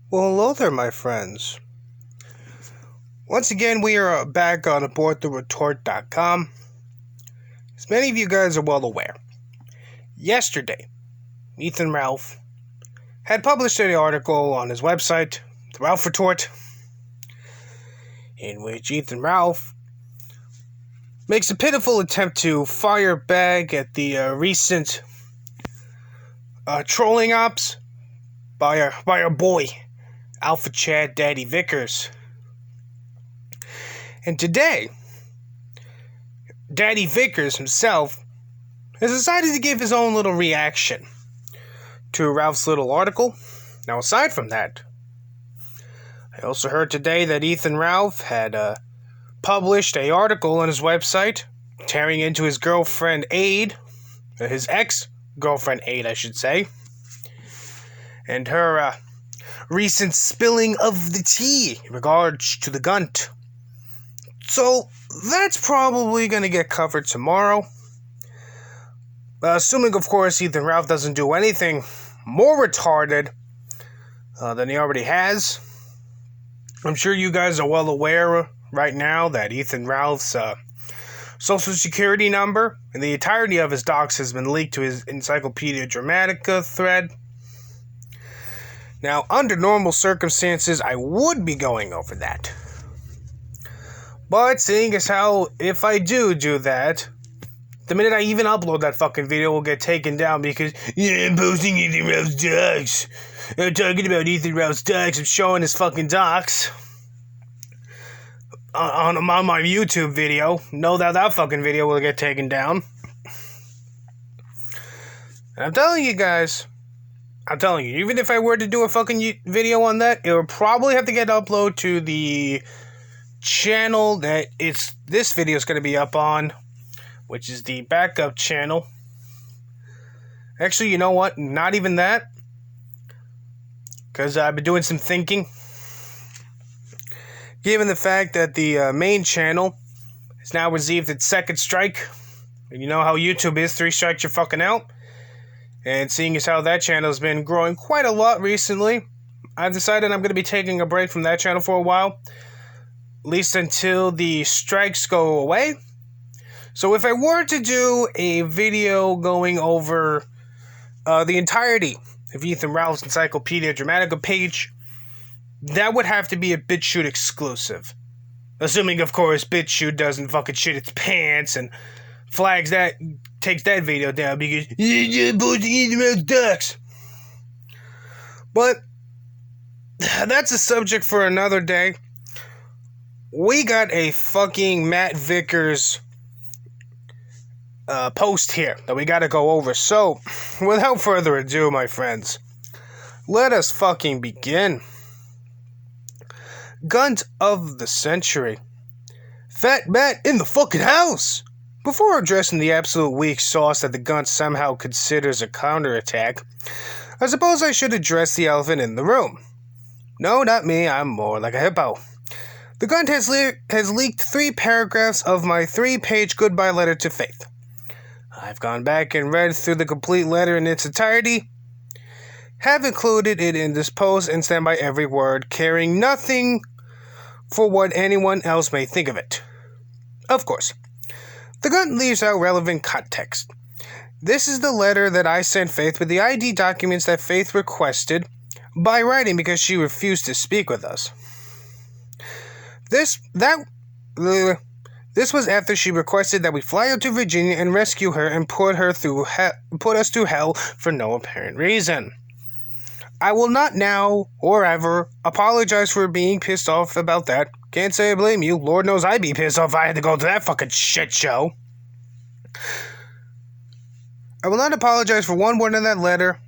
Well, hello there, my friends. Once again, we are back on aborttheretort.com. As many of you guys are well aware, yesterday, Ethan Ralph had published an article on his website, The Ralph Retort, in which Ethan Ralph makes a pitiful attempt to fire back at the recent trolling ops by our boy, Alpha Chad Daddy Vickers. And today, Daddy Vickers himself has decided to give his own little reaction to Ralph's little article. Now, aside from that, I also heard today that Ethan Ralph had published an article on his website tearing into his girlfriend Aid, his ex-girlfriend Aid, I should say, and her recent spilling of the tea in regards to the Gunt. So, that's probably going to get covered tomorrow. Assuming, of course, Ethan Ralph doesn't do anything more retarded than he already has. I'm sure you guys are well aware right now that Ethan Ralph's social security number and the entirety of his docs has been leaked to his Encyclopedia Dramatica thread. Now, under normal circumstances, I would be going over that. But seeing as how, if I do that, the minute I even upload that fucking video, will get taken down because, I'm posting Ethan Ralph's docs. I'm talking about Ethan Ralph's docs. I'm showing his fucking docs on my YouTube video. Know that fucking video will get taken down. And I'm telling you guys, even if I were to do a fucking video on that, it would probably have to get uploaded to the channel that this video is going to be up on, which is the backup channel. Actually, you know what? Not even that, because I've been doing some thinking. Given the fact that the main channel has now received its second strike, and you know how YouTube is, 3 strikes you're fucking out. And seeing as how that channel has been growing quite a lot recently, I've decided I'm going to be taking a break from that channel for a while. At least until the strikes go away. So if I were to do a video going over the entirety of Ethan Ralph's Encyclopedia Dramatica page, that would have to be a BitChute exclusive. Assuming, of course, BitChute doesn't fucking shit its pants and takes that video down because you're posting Ethan Ralph's docs. But that's a subject for another day. We got a fucking Matt Vickers post here that we gotta go over. So, without further ado, my friends, let us fucking begin. Gunt of the century. Fat Matt in the fucking house! Before addressing the absolute weak sauce that the Gunt somehow considers a counterattack, I suppose I should address the elephant in the room. No, not me, I'm more like a hippo. The Gunt has leaked 3 paragraphs of my 3-page goodbye letter to Faith. I've gone back and read through the complete letter in its entirety, have included it in this post, and stand by every word, caring nothing for what anyone else may think of it. Of course, the Gunt leaves out relevant context. This is the letter that I sent Faith with the ID documents that Faith requested by writing because she refused to speak with us. This was after she requested that we fly out to Virginia and rescue her and put us through hell for no apparent reason. I will not now or ever apologize for being pissed off about that. Can't say I blame you. Lord knows I'd be pissed off if I had to go to that fucking shit show. I will not apologize for one word in that letter.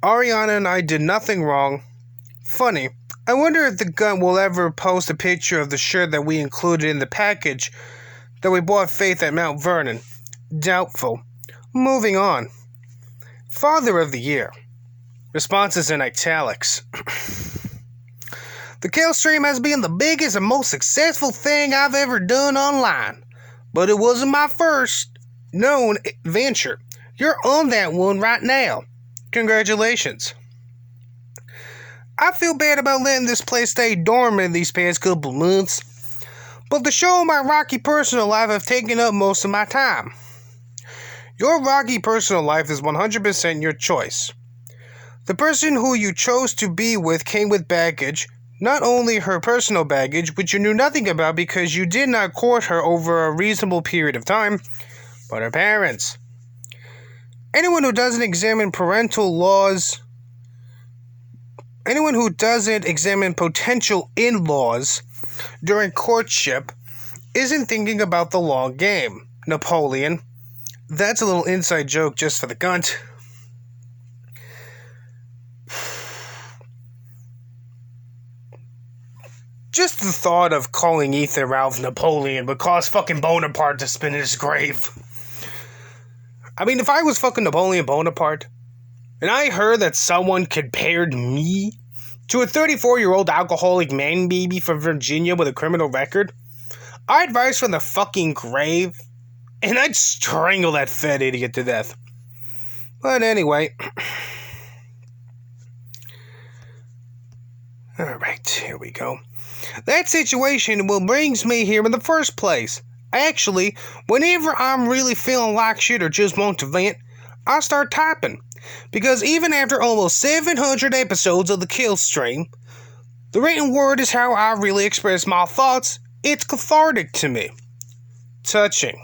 Ariana and I did nothing wrong. Funny. I wonder if the Gunt will ever post a picture of the shirt that we included in the package that we bought Faith at Mount Vernon. Doubtful. Moving on. Father of the Year. Responses in italics. The Kale Stream has been the biggest and most successful thing I've ever done online. But it wasn't my first known venture. You're on that one right now. Congratulations. I feel bad about letting this place stay dormant these past couple months, but the show and my rocky personal life have taken up most of my time. Your rocky personal life is 100% your choice. The person who you chose to be with came with baggage, not only her personal baggage, which you knew nothing about because you did not court her over a reasonable period of time, but her parents. Anyone who doesn't examine potential in-laws during courtship isn't thinking about the long game. Napoleon. That's a little inside joke just for the Gunt. Just the thought of calling Ethan Ralph Napoleon would cause fucking Bonaparte to spin in his grave. I mean, if I was fucking Napoleon Bonaparte, and I heard that someone compared me to a 34-year-old alcoholic man baby from Virginia with a criminal record, I'd rise from the fucking grave, and I'd strangle that fat idiot to death. But anyway. Alright, here we go. That situation brings me here in the first place. Actually, whenever I'm really feeling like shit or just want to vent, I start typing. Because even after almost 700 episodes of the Kill Stream, the written word is how I really express my thoughts. It's cathartic to me. Touching.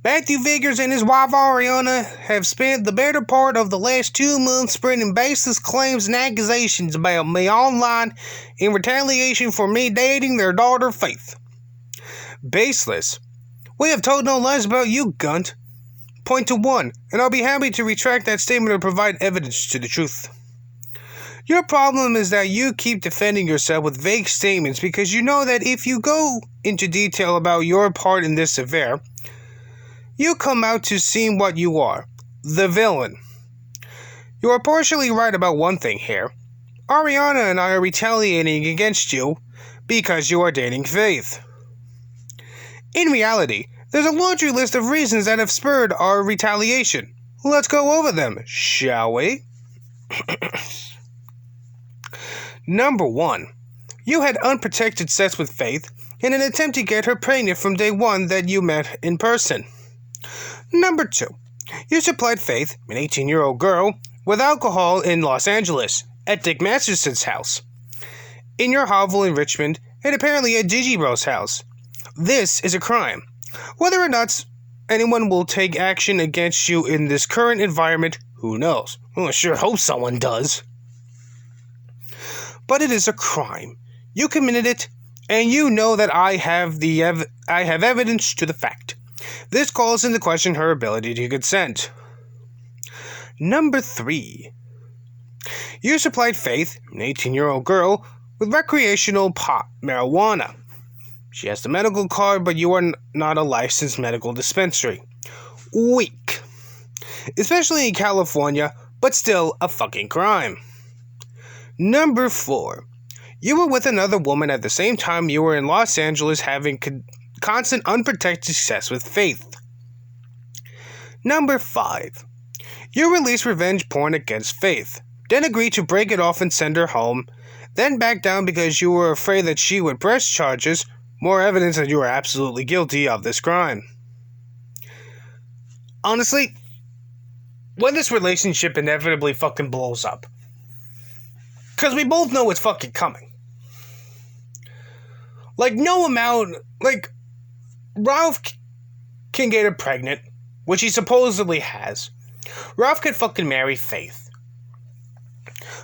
Matthew Vickers and his wife Ariana have spent the better part of the last 2 months spreading baseless claims and accusations about me online in retaliation for me dating their daughter Faith. Baseless. We have told no lies about you, Gunt. Point to one, and I'll be happy to retract that statement or provide evidence to the truth. Your problem is that you keep defending yourself with vague statements because you know that if you go into detail about your part in this affair, you come out to seem what you are, the villain. You are partially right about one thing here. Ariana and I are retaliating against you because you are dating Faith. In reality, there's a laundry list of reasons that have spurred our retaliation. Let's go over them, shall we? Number 1. You had unprotected sex with Faith in an attempt to get her pregnant from day one that you met in person. Number 2. You supplied Faith, an 18-year-old girl, with alcohol in Los Angeles, at Dick Masterson's house, in your hovel in Richmond, and apparently at Gigi Bro's house. This is a crime. Whether or not anyone will take action against you in this current environment, who knows? Well, I sure hope someone does. But it is a crime. You committed it, and you know that I have evidence to the fact. This calls into question her ability to consent. Number 3. You supplied Faith, an 18-year-old girl, with recreational pot marijuana. She has the medical card, but you are not a licensed medical dispensary. Weak. Especially in California, but still a fucking crime. Number 4. You were with another woman at the same time you were in Los Angeles having constant unprotected sex with Faith. Number 5. You released revenge porn against Faith, then agreed to break it off and send her home, then backed down because you were afraid that she would press charges, more evidence that you are absolutely guilty of this crime. Honestly, when this relationship inevitably fucking blows up, because we both know it's fucking coming. Ralph can get her pregnant, which he supposedly has. Ralph could fucking marry Faith.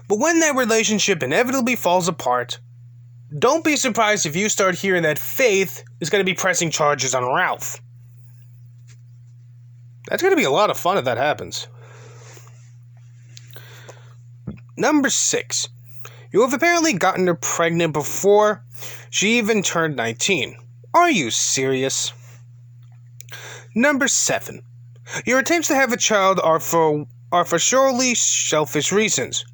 But when that relationship inevitably falls apart, don't be surprised if you start hearing that Faith is going to be pressing charges on Ralph. That's going to be a lot of fun if that happens. Number 6. You have apparently gotten her pregnant before she even turned 19. Are you serious? Number 7. Your attempts to have a child are for surely selfish reasons.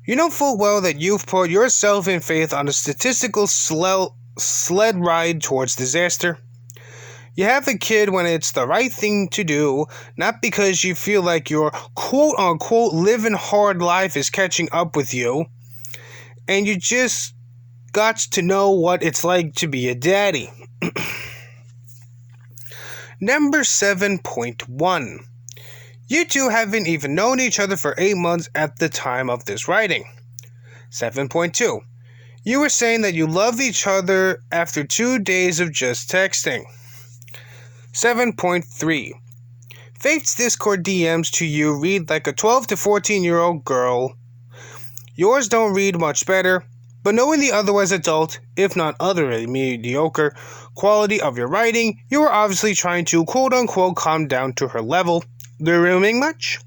You know full well that you've put yourself and Faith on a statistical sled ride towards disaster. You have a kid when it's the right thing to do, not because you feel like your quote-unquote living hard life is catching up with you, and you just got to know what it's like to be a daddy. Number 7.1. You two haven't even known each other for 8 months at the time of this writing. 7.2. You were saying that you loved each other after 2 days of just texting. 7.3. Faith's Discord DMs to you read like a 12 to 14-year-old girl. Yours don't read much better, but knowing the otherwise adult, if not utterly mediocre, quality of your writing, you are obviously trying to quote-unquote calm down to her level. Grooming much?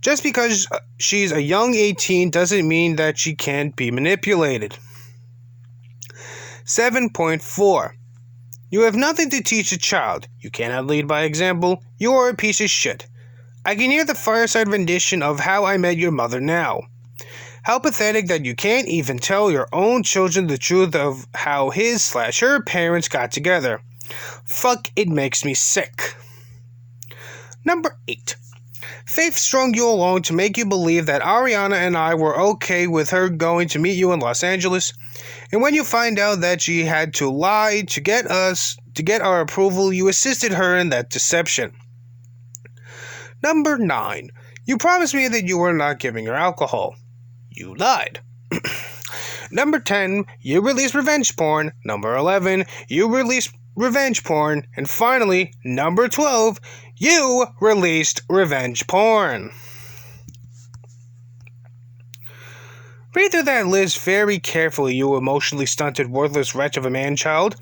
Just because she's a young 18 doesn't mean that she can't be manipulated. 7.4. You have nothing to teach a child. You cannot lead by example. You are a piece of shit. I can hear the fireside rendition of How I Met Your Mother now. How pathetic that you can't even tell your own children the truth of how his/her parents got together. Fuck, it makes me sick. Number 8. Faith strung you along to make you believe that Ariana and I were okay with her going to meet you in Los Angeles, and when you find out that she had to lie to get our approval, you assisted her in that deception. Number 9. You promised me that you were not giving her alcohol. You lied. Number 10. You released revenge porn. Number 11. You released revenge porn. And finally, number 12. You released revenge porn. Read through that list very carefully, you emotionally stunted, worthless wretch of a man-child.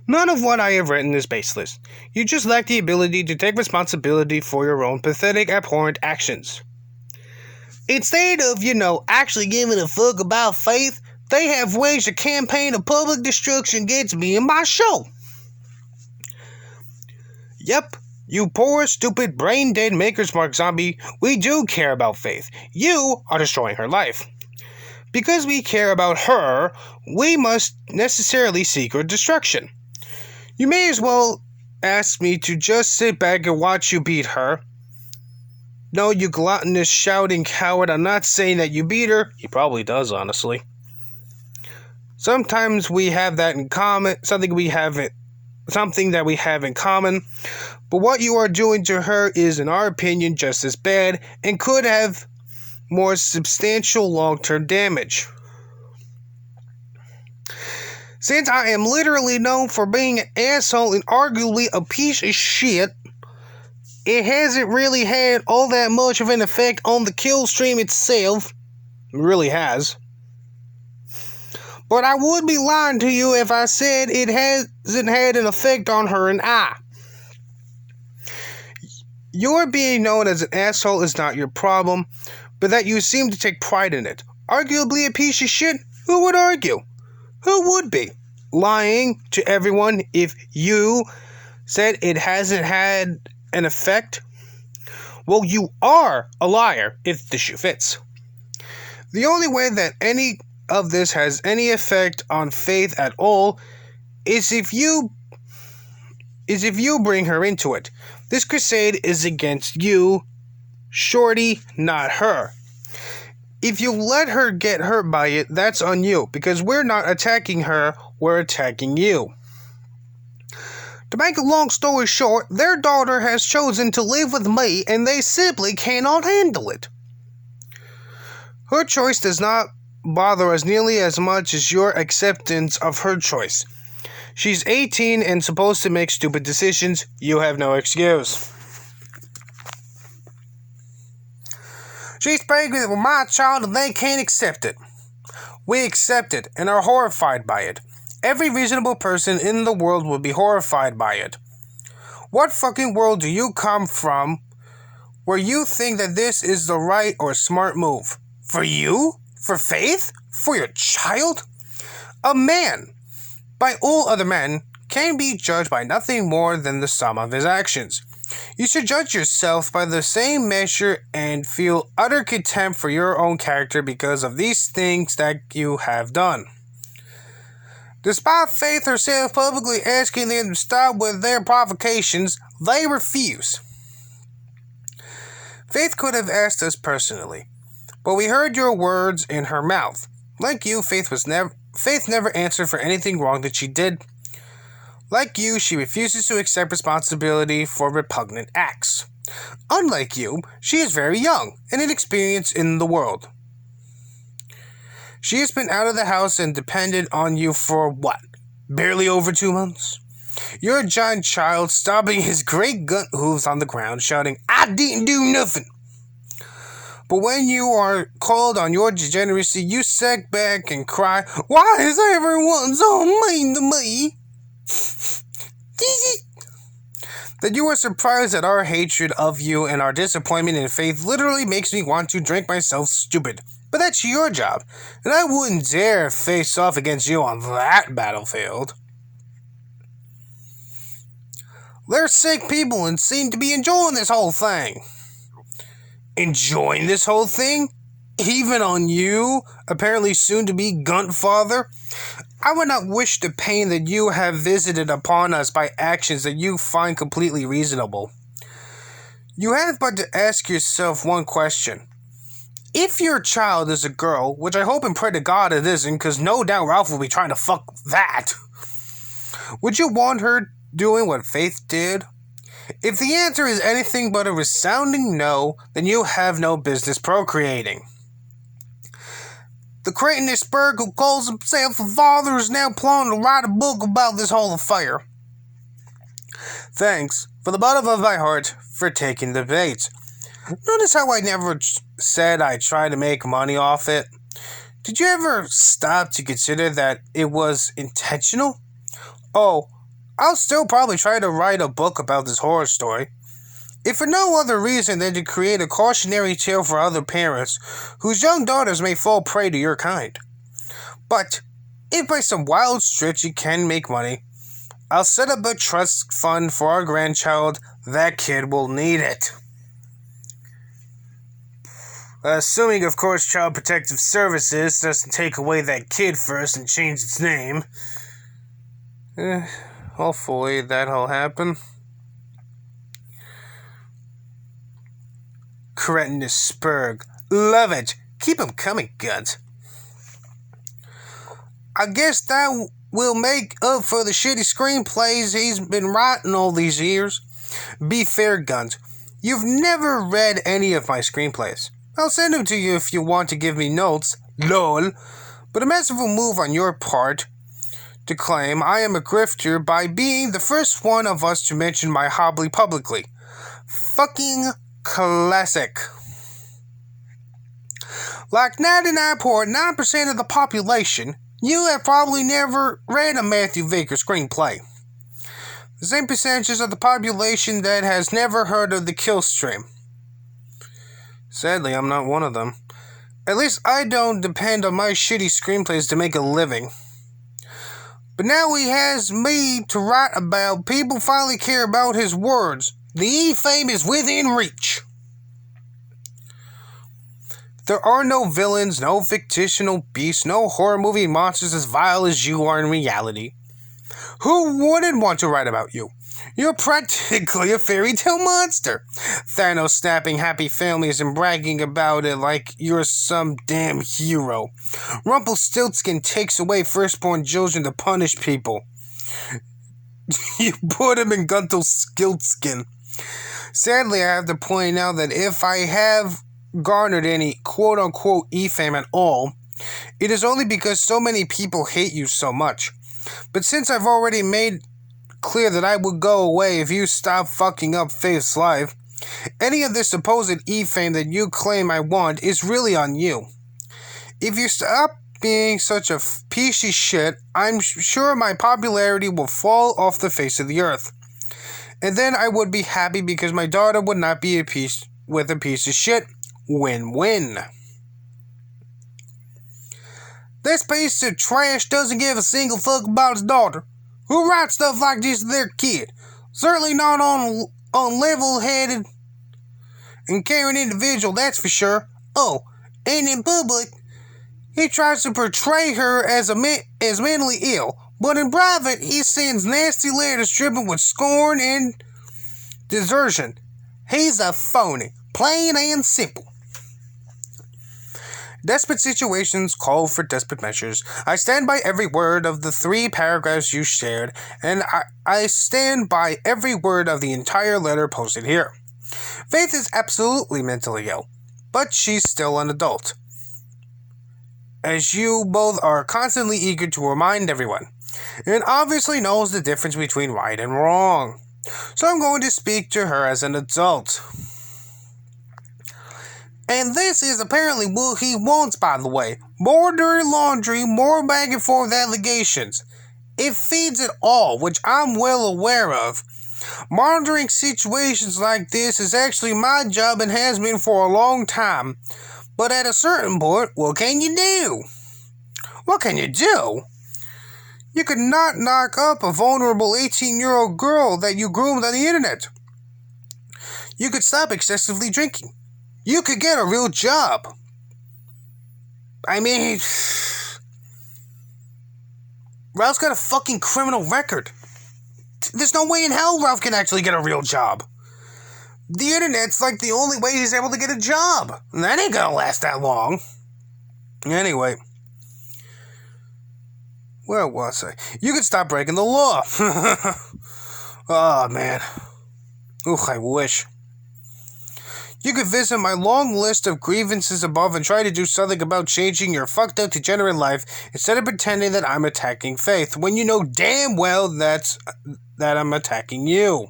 None of what I have written is baseless. You just lack the ability to take responsibility for your own pathetic, abhorrent actions. Instead of, actually giving a fuck about Faith, they have waged a campaign of public destruction against me and my show. Yep. You poor, stupid, brain-dead Maker's Mark zombie, we do care about Faith. You are destroying her life. Because we care about her, we must necessarily seek her destruction. You may as well ask me to just sit back and watch you beat her. No, you gluttonous, shouting coward, I'm not saying that you beat her. He probably does, honestly. Sometimes we have that in common, something that we have in common. But what you are doing to her is, in our opinion, just as bad and could have more substantial long-term damage. Since I am literally known for being an asshole and arguably a piece of shit, it hasn't really had all that much of an effect on the kill stream itself. It really has. But I would be lying to you if I said it hasn't had an effect on her and I. Your being known as an asshole is not your problem, but that you seem to take pride in it. Arguably a piece of shit? Who would argue? Who would be lying to everyone if you said it hasn't had an effect? Well, you are a liar if the shoe fits. The only way that any of this has any effect on Faith at all is if you bring her into it. This crusade is against you, Shorty, not her. If you let her get hurt by it, that's on you, because we're not attacking her, we're attacking you. To make a long story short, their daughter has chosen to live with me, and they simply cannot handle it. Her choice does not bother us nearly as much as your acceptance of her choice. She's 18 and supposed to make stupid decisions. You have no excuse. She's pregnant with my child and they can't accept it. We accept it and are horrified by it. Every reasonable person in the world would be horrified by it. What fucking world do you come from where you think that this is the right or smart move? For you? For Faith? For your child? A man, by all other men, can be judged by nothing more than the sum of his actions. You should judge yourself by the same measure and feel utter contempt for your own character because of these things that you have done. Despite Faith herself publicly asking them to stop with their provocations, they refuse. Faith could have asked us personally, but we heard your words in her mouth. Like you, Faith never answered for anything wrong that she did. Like you, she refuses to accept responsibility for repugnant acts. Unlike you, she is very young and inexperienced in the world. She has been out of the house and depended on you for what? Barely over 2 months? You're a giant child stomping his great Gunt hooves on the ground, shouting, "I didn't do nothing!" But when you are called on your degeneracy, you sag back and cry, "Why is everyone so mean to me?" That you are surprised at our hatred of you and our disappointment in Faith literally makes me want to drink myself stupid. But that's your job, and I wouldn't dare face off against you on that battlefield. They're sick people and seem to be enjoying this whole thing. Enjoying this whole thing? Even on you, apparently soon to be Gunt father? I would not wish the pain that you have visited upon us by actions that you find completely reasonable. You have but to ask yourself one question. If your child is a girl, which I hope and pray to God it isn't, because no doubt Ralph will be trying to fuck that, would you want her doing what Faith did? If the answer is anything but a resounding no, then you have no business procreating. The Creighton-Spurg who calls himself a father is now planning to write a book about this whole affair. Thanks, from the bottom of my heart, for taking the bait. Notice how I never said I try to make money off it? Did you ever stop to consider that it was intentional? Oh, I'll still probably try to write a book about this horror story. If for no other reason than to create a cautionary tale for other parents whose young daughters may fall prey to your kind. But, if by some wild stretch you can make money, I'll set up a trust fund for our grandchild. That kid will need it. Assuming, of course, Child Protective Services doesn't take away that kid first and change its name. Hopefully that'll happen. Creighton-Spurg. Love it. Keep 'em coming, Gunt. I guess that will make up for the shitty screenplays he's been writing all these years. Be fair, Gunt. You've never read any of my screenplays. I'll send them to you if you want to give me notes. LOL. But a masterful move on your part to claim I am a grifter by being the first one of us to mention my hobby publicly. Fucking classic. Like 99.9% of the population, you have probably never read a Matthew Baker screenplay. The same percentages of the population that has never heard of the Kill Stream. Sadly, I'm not one of them. At least I don't depend on my shitty screenplays to make a living. But now he has me to write about. People finally care about his words. The E-fame is within reach. There are no villains, no fictional beasts, no horror movie monsters as vile as you are in reality. Who wouldn't want to write about you? You're practically a fairy tale monster. Thanos snapping happy families and bragging about it like you're some damn hero. Rumpelstiltskin takes away firstborn children to punish people. You put him in Guntelstiltskin. Sadly, I have to point out that if I have garnered any quote-unquote E-fame at all, it is only because so many people hate you so much. But since I've already made clear that I would go away if you stop fucking up Faith's life, any of this supposed E-fame that you claim I want is really on you. If you stop being such a piece of shit, I'm sure my popularity will fall off the face of the earth. And then I would be happy because my daughter would not be a piece of shit. Win-win. This piece of trash doesn't give a single fuck about his daughter. Who writes stuff like this to their kid? Certainly not on level-headed and caring individual, that's for sure. Oh, and in public, he tries to portray her as mentally ill. But in private, he sends nasty letters dripping with scorn and desertion. He's a phony, plain and simple. Desperate situations call for desperate measures. I stand by every word of the 3 paragraphs you shared, and I stand by every word of the entire letter posted here. Faith is absolutely mentally ill, but she's still an adult, as you both are constantly eager to remind everyone, and obviously knows the difference between right and wrong. So I'm going to speak to her as an adult. And this is apparently what he wants, by the way. More dirty laundry, more back and forth allegations. It feeds it all, which I'm well aware of. Monitoring situations like this is actually my job and has been for a long time. But at a certain point, what can you do? What can you do? You could not knock up a vulnerable 18-year-old girl that you groomed on the internet. You could stop excessively drinking. You could get a real job. I mean, Ralph's got a fucking criminal record. There's no way in hell Ralph can actually get a real job. The internet's like the only way he's able to get a job. And that ain't gonna last that long. Anyway. Where was I? You could stop breaking the law. Oh, man. Ooh, I wish. You could visit my long list of grievances above and try to do something about changing your fucked up degenerate life instead of pretending that I'm attacking Faith when you know damn well that I'm attacking you.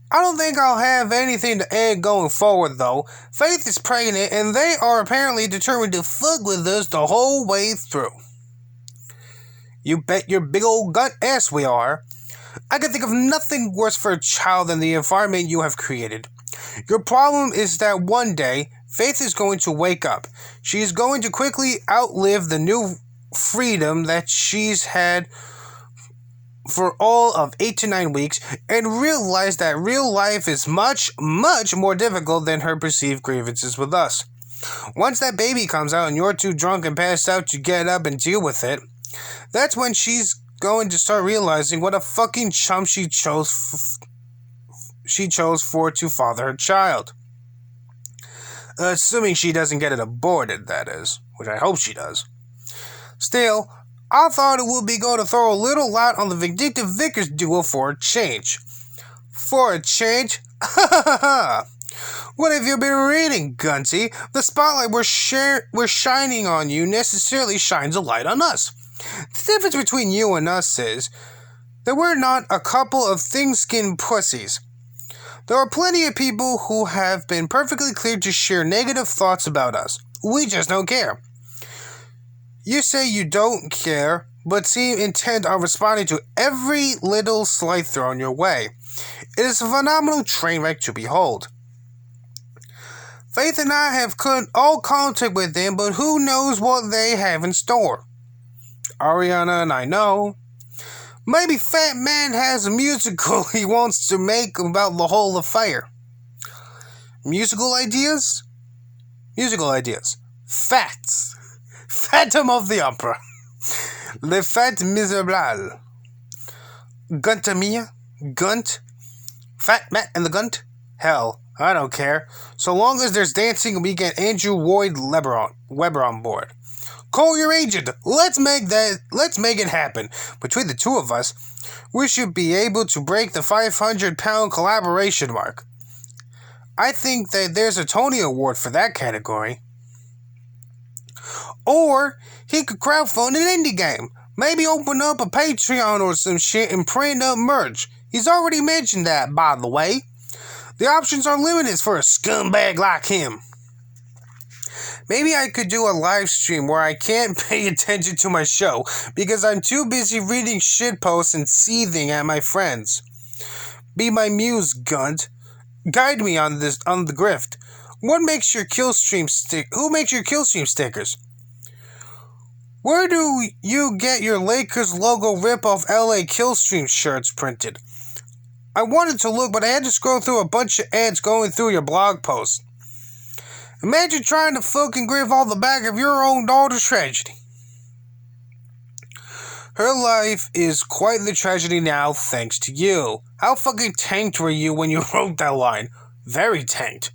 I don't think I'll have anything to add going forward, though. Faith is pregnant, and they are apparently determined to fuck with us the whole way through. You bet your big old gut ass we are. I can think of nothing worse for a child than the environment you have created. Your problem is that one day, Faith is going to wake up. She is going to quickly outlive the new freedom that she's had for all of 8 to 9 weeks and realize that real life is much, much more difficult than her perceived grievances with us. Once that baby comes out and you're too drunk and passed out to get up and deal with it, that's when she's going to start realizing what a fucking chump she chose for to father her child. Assuming she doesn't get it aborted, that is, which I hope she does. Still, I thought it would be going to throw a little light on the vindictive Vickers duo for a change. For a change? What have you been reading, Gunty? The spotlight we're shining on you necessarily shines a light on us. The difference between you and us is that we're not a couple of thin-skinned pussies. There are plenty of people who have been perfectly clear to share negative thoughts about us. We just don't care. You say you don't care, but seem intent on responding to every little slight thrown your way. It is a phenomenal train wreck to behold. Faith and I have cut all contact with them, but who knows what they have in store. Ariana and I know. Maybe Fat Man has a musical he wants to make about the whole affair. Musical ideas? Musical ideas. Facts. Phantom of the Opera. Le Fat Miserable. Guntamia? Gunt? Fat Matt and the Gunt? Hell, I don't care. So long as there's dancing, we get Andrew Lloyd Webber on board. Call your agent. Let's make it happen. Between the two of us, we should be able to break the 500-pound collaboration mark. I think that there's a Tony Award for that category. Or he could crowdfund an indie game. Maybe open up a Patreon or some shit and print up merch. He's already mentioned that, by the way. The options are limited for a scumbag like him. Maybe I could do a live stream where I can't pay attention to my show because I'm too busy reading shitposts and seething at my friends. Be my muse, Gunt. Guide me on the grift. Who makes your Killstream stickers? Where do you get your Lakers logo rip-off LA Killstream shirts printed? I wanted to look, but I had to scroll through a bunch of ads going through your blog post. Imagine trying to fucking grive all the back of your own daughter's tragedy. Her life is quite the tragedy now, thanks to you. How fucking tanked were you when you wrote that line? Very tanked.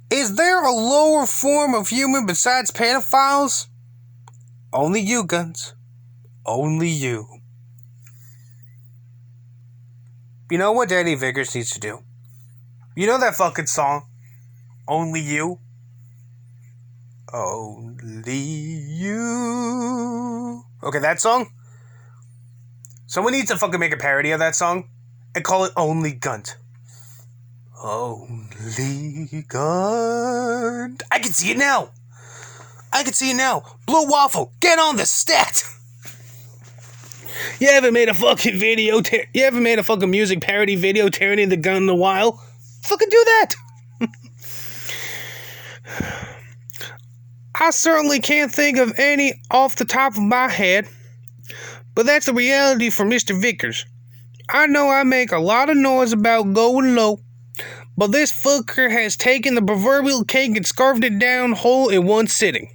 Is there a lower form of human besides pedophiles? Only you, Gunt. Only you. You know what Daddy Vickers needs to do? You know that fucking song? Only You? Only You. Okay, that song? Someone needs to fucking make a parody of that song and call it Only Gunt. Only Gunt. I can see it now. Blue Waffle, get on the stat. You haven't made a fucking video. You haven't made a fucking music parody video tearing the gun in a while. Fucking do that. I certainly can't think of any off the top of my head, but that's the reality for Mr. Vickers. I know I make a lot of noise about going low, but this fucker has taken the proverbial cake and scarfed it down whole in one sitting.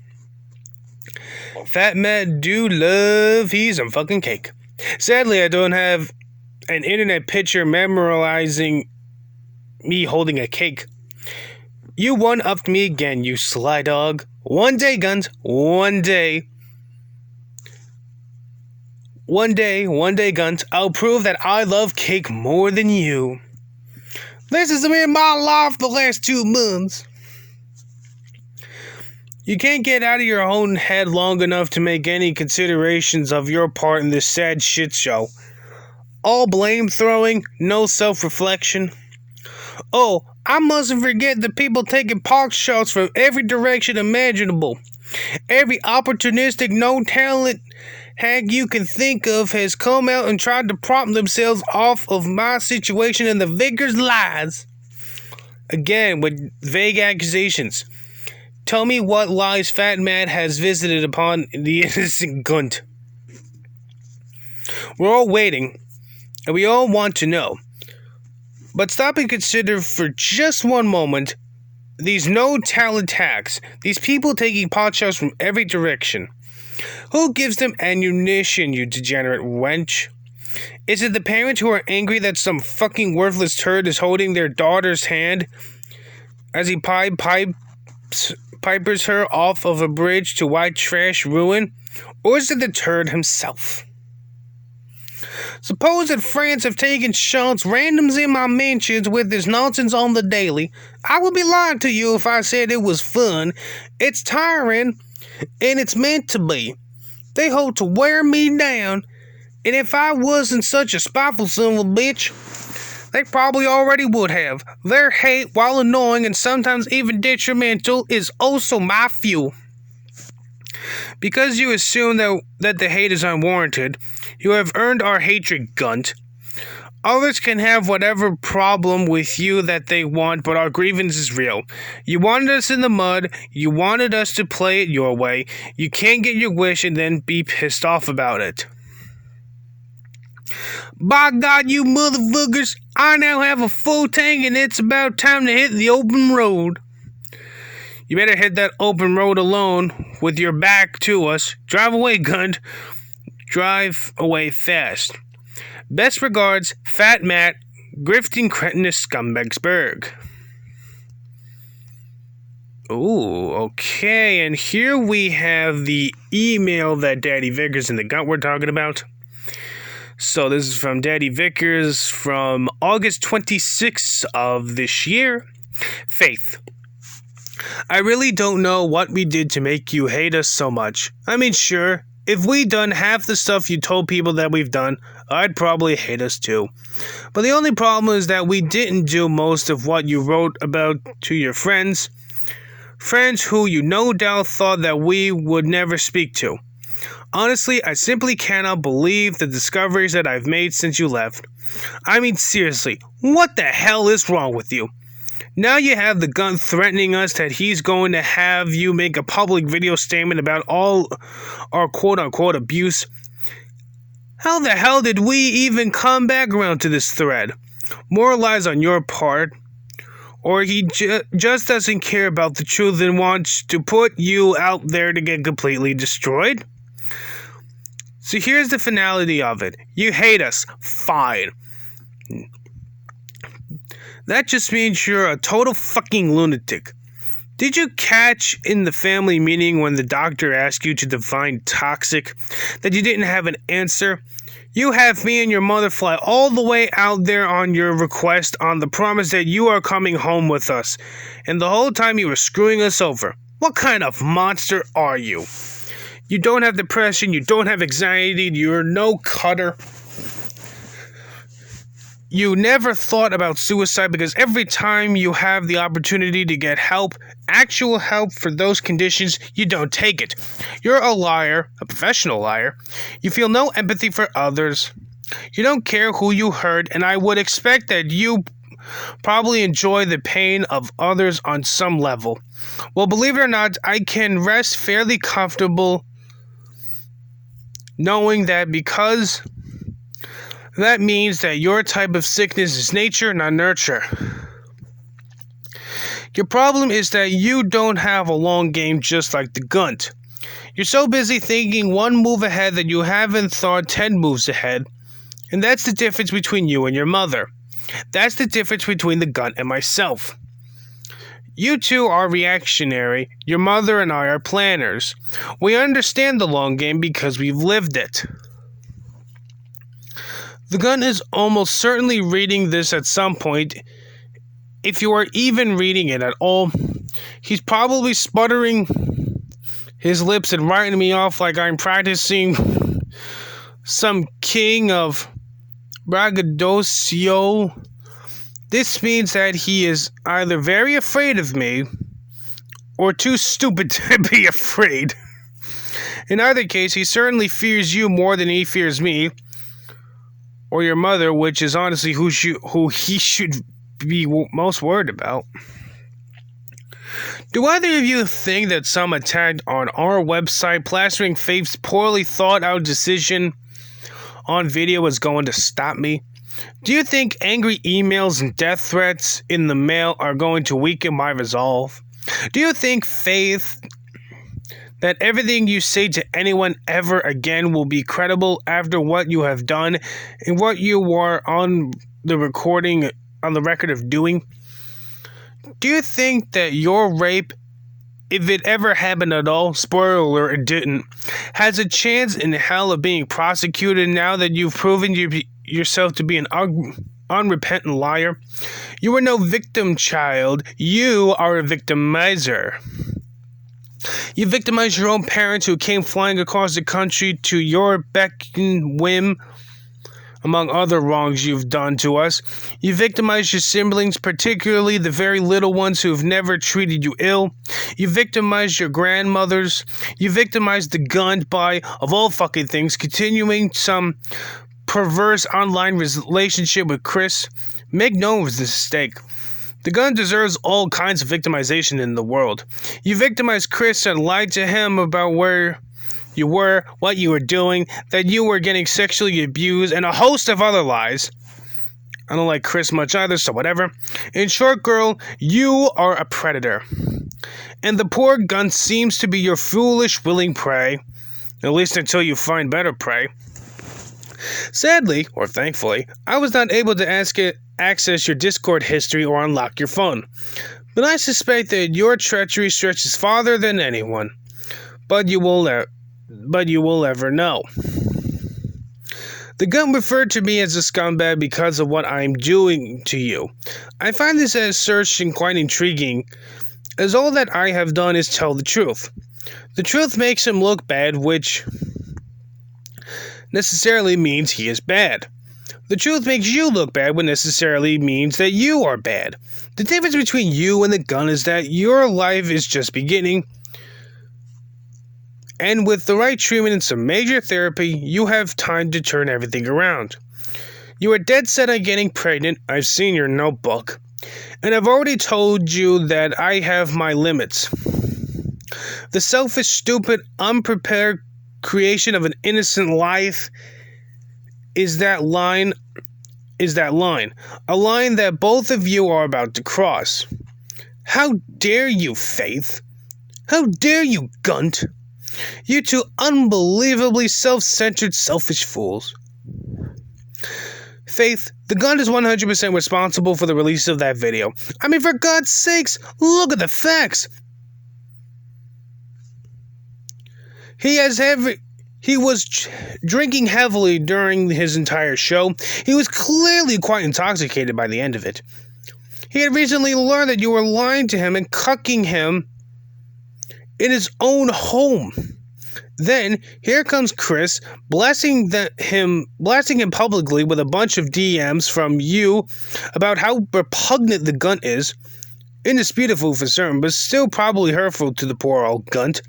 Fat Matt do love he some fucking cake. Sadly, I don't have an internet picture memorizing me holding a cake. You one-upped me again, you sly dog. One day, Gunt. One day, Gunt, I'll prove that I love cake more than you. This has been my life the last 2 months. You can't get out of your own head long enough to make any considerations of your part in this sad shit show. All blame throwing, no self-reflection. Oh, I mustn't forget the people taking pot shots from every direction imaginable. Every opportunistic, no-talent hag you can think of has come out and tried to prop themselves off of my situation and the Vickers' lies. Again, with vague accusations. Tell me what lies Fat Matt has visited upon the innocent Gunt. We're all waiting, and we all want to know. But stop and consider for just one moment these no-talent hacks, these people taking potshots from every direction. Who gives them ammunition, you degenerate wench? Is it the parents who are angry that some fucking worthless turd is holding their daughter's hand as he pipers her off of a bridge to white trash ruin? Or is it the turd himself? Suppose that France have taken shots randoms in my mentions with this nonsense on the daily. I would be lying to you if I said it was fun. It's tiring, and it's meant to be. They hope to wear me down, and if I wasn't such a spiteful son of a bitch, they probably already would have. Their hate, while annoying and sometimes even detrimental, is also my fuel. Because you assume that the hate is unwarranted, you have earned our hatred, Gunt. Others can have whatever problem with you that they want, but our grievance is real. You wanted us in the mud. You wanted us to play it your way. You can't get your wish and then be pissed off about it. By God, you motherfuckers, I now have a full tank and it's about time to hit the open road. You better hit that open road alone with your back to us. Drive away, Gunt. Drive away fast. Best regards, Fat Matt, grifting cretinous scumbagsburg. Ooh, okay, and here we have the email that Daddy Vickers and the Gunt were talking about. So this is from Daddy Vickers from August 26th of this year. Faith. I really don't know what we did to make you hate us so much. I mean, sure, if we'd done half the stuff you told people that we've done, I'd probably hate us too. But the only problem is that we didn't do most of what you wrote about to your friends. Friends who you no doubt thought that we would never speak to. Honestly, I simply cannot believe the discoveries that I've made since you left. I mean, seriously, what the hell is wrong with you? Now you have the Gunt threatening us that he's going to have you make a public video statement about all our quote-unquote abuse. How the hell did we even come back around to this thread? More lies on your part. Or he just doesn't care about the truth and wants to put you out there to get completely destroyed? So here's the finality of it. You hate us. Fine. That just means you're a total fucking lunatic. Did you catch in the family meeting when the doctor asked you to define toxic that you didn't have an answer? You have me and your mother fly all the way out there on your request on the promise that you are coming home with us. And the whole time you were screwing us over. What kind of monster are you? You don't have depression, you don't have anxiety, you're no cutter. You never thought about suicide because every time you have the opportunity to get help, actual help for those conditions, you don't take it. You're a liar, a professional liar. You feel no empathy for others. You don't care who you hurt, and I would expect that you probably enjoy the pain of others on some level. Well, believe it or not, I can rest fairly comfortable knowing that because that means that your type of sickness is nature, not nurture. Your problem is that you don't have a long game just like the Gunt. You're so busy thinking one move ahead that you haven't thought 10 moves ahead. And that's the difference between you and your mother. That's the difference between the Gunt and myself. You two are reactionary. Your mother and I are planners. We understand the long game because we've lived it. The Gunt is almost certainly reading this at some point. If you are even reading it at all, he's probably sputtering his lips and writing me off like I'm practicing some king of braggadocio. This means that he is either very afraid of me or too stupid to be afraid. In either case, he certainly fears you more than he fears me or your mother, which is honestly who he should be most worried about. Do either of you think that some attack on our website plastering Faith's poorly thought out decision on video is going to stop me? Do you think angry emails and death threats in the mail are going to weaken my resolve? Do you think, Faith, that everything you say to anyone ever again will be credible after what you have done and what you were on the record of doing? Do you think that your rape, if it ever happened at all, spoiler alert, it didn't, has a chance in hell of being prosecuted now that you've proven yourself to be an unrepentant liar? You are no victim, child. You are a victimizer. You victimized your own parents who came flying across the country to your beck and whim, among other wrongs you've done to us. You victimized your siblings, particularly the very little ones who've never treated you ill. You victimized your grandmothers. You victimized the Gunt by, of all fucking things, continuing some perverse online relationship with Chris. Make no mistake. The Gunt deserves all kinds of victimization in the world. You victimized Chris and lied to him about where you were, what you were doing, that you were getting sexually abused, and a host of other lies. I don't like Chris much either, so whatever. In short, girl, you are a predator. And the poor Gunt seems to be your foolish, willing prey. At least until you find better prey. Sadly, or thankfully, I was not able to access your Discord history or unlock your phone. But I suspect that your treachery stretches farther than anyone. But you will ever know. The Gunt referred to me as a scumbag because of what I am doing to you. I find this assertion quite intriguing, as all that I have done is tell the truth. The truth makes him look bad, which necessarily means he is bad. The truth makes you look bad, which necessarily means that you are bad. The difference between you and the Gunt is that your life is just beginning, and with the right treatment and some major therapy, you have time to turn everything around. You are dead set on getting pregnant. I've seen your notebook. And I've already told you that I have my limits. The selfish, stupid, unprepared creation of an innocent life is that line. A line that both of you are about to cross. How dare you, Faith? How dare you, Gunt? You two unbelievably self-centered, selfish fools. Faith, the Gunt is 100% responsible for the release of that video. I mean, for God's sakes, look at the facts. He was drinking heavily during his entire show. He was clearly quite intoxicated by the end of it. He had recently learned that you were lying to him and cucking him in his own home. Then, here comes Chris, blasting him publicly with a bunch of DMs from you about how repugnant the Gunt is. Indisputable for certain, but still probably hurtful to the poor old Gunt.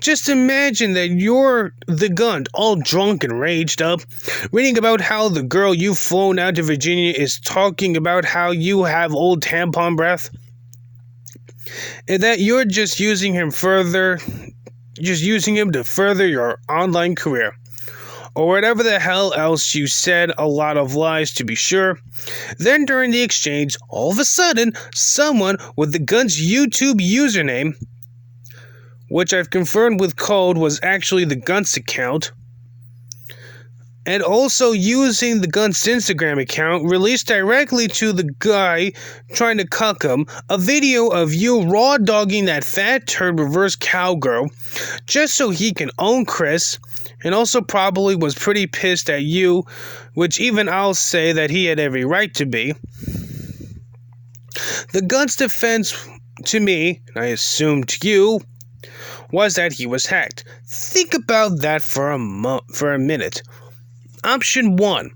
Just imagine that you're the Gunt, all drunk and raged up, reading about how the girl you've flown out to Virginia is talking about how you have old tampon breath, and that you're just using him to further your online career, or whatever the hell else you said. A lot of lies, to be sure. Then during the exchange, all of a sudden, someone with the Gunt's YouTube username, which I've confirmed with code was actually the Gunt's account, and also using the Gunt's Instagram account, released directly to the guy trying to cuck him a video of you raw dogging that fat turd reverse cowgirl just so he can own Chris, and also probably was pretty pissed at you, which even I'll say that he had every right to be. The Gunt's defense to me, and I assume to you, was that he was hacked. Think about that for a minute. Option 1,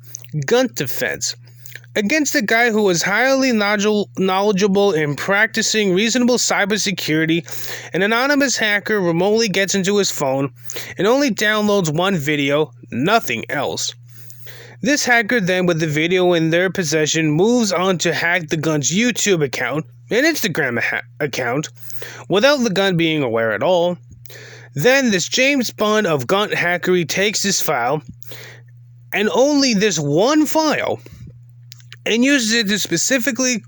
Gunt defense. Against a guy who is highly knowledgeable in practicing reasonable cybersecurity, an anonymous hacker remotely gets into his phone and only downloads one video, nothing else. This hacker then, with the video in their possession, moves on to hack the Gunt's YouTube account and Instagram account without the Gunt being aware at all. Then this James Bond of Gunt hackery takes this file, and only this one file, and uses it to specifically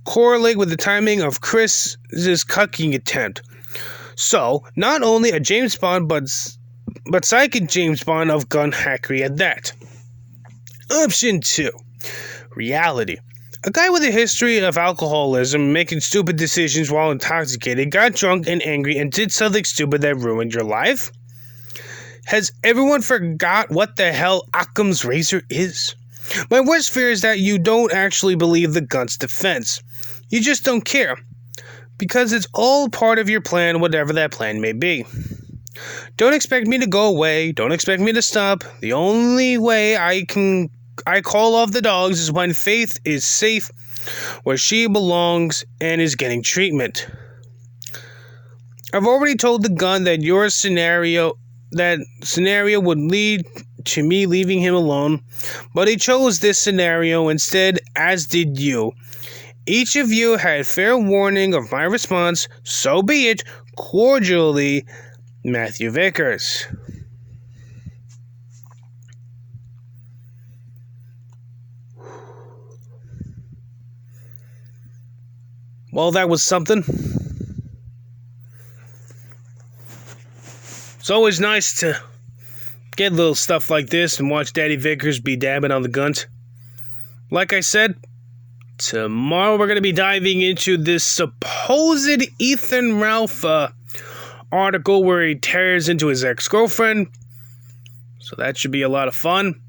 correlate with the timing of Chris's cucking attempt. So, not only a James Bond, but psychic James Bond of Gunt hackery at that. Option 2, reality. A guy with a history of alcoholism, making stupid decisions while intoxicated, got drunk and angry and did something stupid that ruined your life? Has everyone forgot what the hell Occam's razor is? My worst fear is that you don't actually believe the Gunt's defense. You just don't care, because it's all part of your plan, whatever that plan may be. Don't expect me to go away. Don't expect me to stop. The only way I call off the dogs is when Faith is safe where she belongs and is getting treatment. I've already told the Gunt that your scenario would lead to me leaving him alone, but he chose this scenario instead, as did you. Each of you had fair warning of my response, so be it. Cordially, Matthew Vickers. Well, that was something. It's always nice to get little stuff like this and watch Daddy Vickers be dabbing on the Gunt. Like I said, tomorrow we're going to be diving into this supposed Ethan Ralph article where he tears into his ex-girlfriend. So that should be a lot of fun.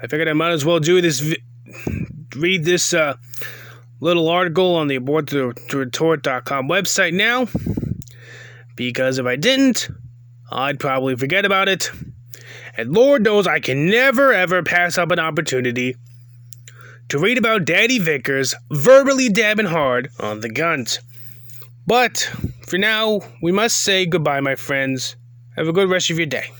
I figured I might as well do this, read this little article on the aborttotretort.com website now, because if I didn't, I'd probably forget about it. And Lord knows I can never ever pass up an opportunity to read about Daddy Vickers verbally dabbing hard on the Gunt. But for now, we must say goodbye, my friends. Have a good rest of your day.